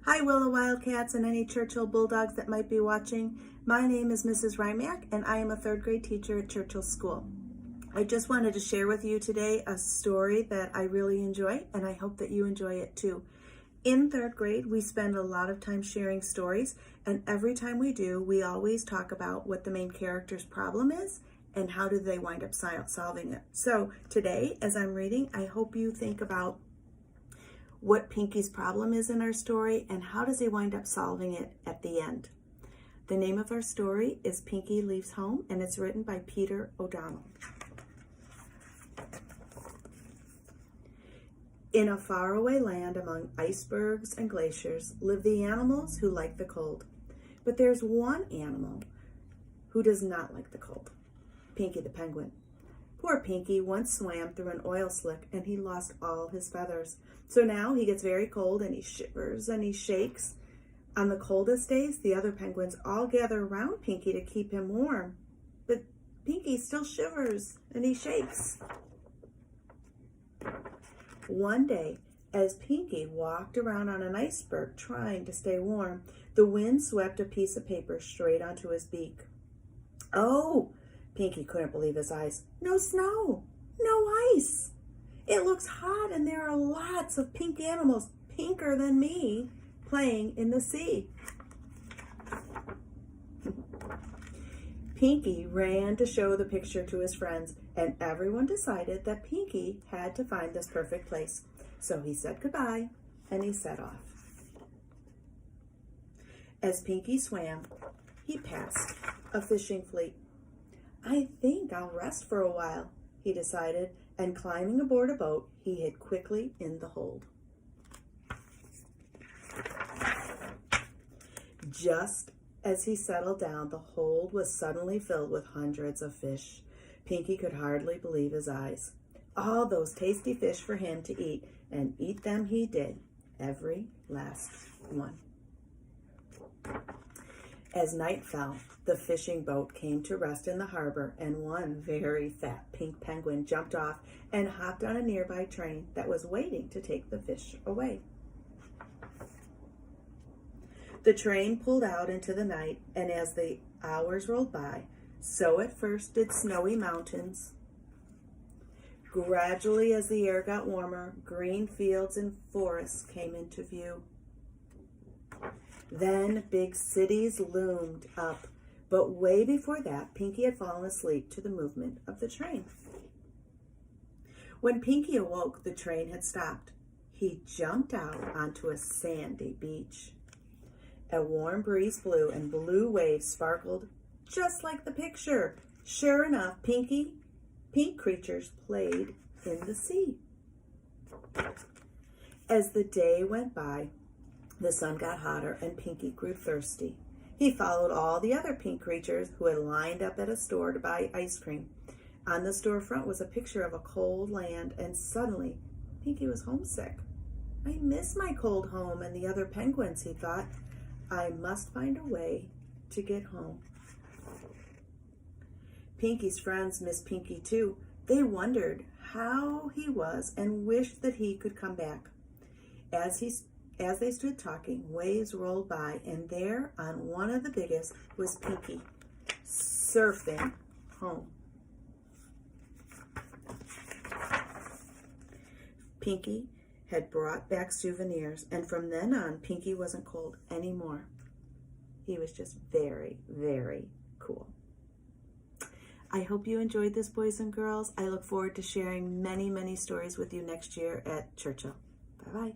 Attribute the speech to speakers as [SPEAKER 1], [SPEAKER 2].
[SPEAKER 1] Hi, Willow Wildcats and any Churchill Bulldogs that might be watching. My name is Mrs. Hrymak, and I am a third grade teacher at Churchill School. I just wanted to share with you today a story that I really enjoy, and I hope that you enjoy it too. In third grade, we spend a lot of time sharing stories, and every time we do, we always talk about what the main character's problem is and how do they wind up solving it. So today, as I'm reading, I hope you think about what Pinkie's problem is in our story and how does he wind up solving it at the end. The name of our story is Pinkie Leaves Home, and it's written by Peter O'Donnell. In a faraway land among icebergs and glaciers live the animals who like the cold. But there's one animal who does not like the cold, Pinkie the penguin. Poor Pinkie once swam through an oil slick and he lost all his feathers. So now he gets very cold and he shivers and he shakes. On the coldest days, the other penguins all gather around Pinkie to keep him warm. But Pinkie still shivers and he shakes. One day, as Pinkie walked around on an iceberg trying to stay warm, the wind swept a piece of paper straight onto his beak. Oh! Pinkie couldn't believe his eyes. No snow, no ice. It looks hot and there are lots of pink animals, pinker than me, playing in the sea. Pinkie ran to show the picture to his friends, and everyone decided that Pinkie had to find this perfect place. So he said goodbye and he set off. As Pinkie swam, he passed a fishing fleet. I think I'll rest for a while, he decided, and climbing aboard a boat, he hid quickly in the hold. Just as he settled down, the hold was suddenly filled with hundreds of fish. Pinkie could hardly believe his eyes. All those tasty fish for him to eat, and eat them he did, every last one. As night fell, the fishing boat came to rest in the harbor, and one very fat pink penguin jumped off and hopped on a nearby train that was waiting to take the fish away. The train pulled out into the night, and as the hours rolled by, so at first did snowy mountains. Gradually, as the air got warmer, green fields and forests came into view. Then big cities loomed up, but way before that, Pinkie had fallen asleep to the movement of the train. When Pinkie awoke, the train had stopped. He jumped out onto a sandy beach. A warm breeze blew and blue waves sparkled just like the picture. Sure enough, pink creatures played in the sea. As the day went by, the sun got hotter and Pinkie grew thirsty. He followed all the other pink creatures who had lined up at a store to buy ice cream. On the storefront was a picture of a cold land, and suddenly Pinkie was homesick. I miss my cold home and the other penguins, he thought. I must find a way to get home. Pinkie's friends missed Pinkie too. They wondered how he was and wished that he could come back. As they stood talking, waves rolled by, and there on one of the biggest was Pinkie, surfing home. Pinkie had brought back souvenirs, and from then on, Pinkie wasn't cold anymore. He was just very, very cool. I hope you enjoyed this, boys and girls. I look forward to sharing many, many stories with you next year at Churchill. Bye-bye.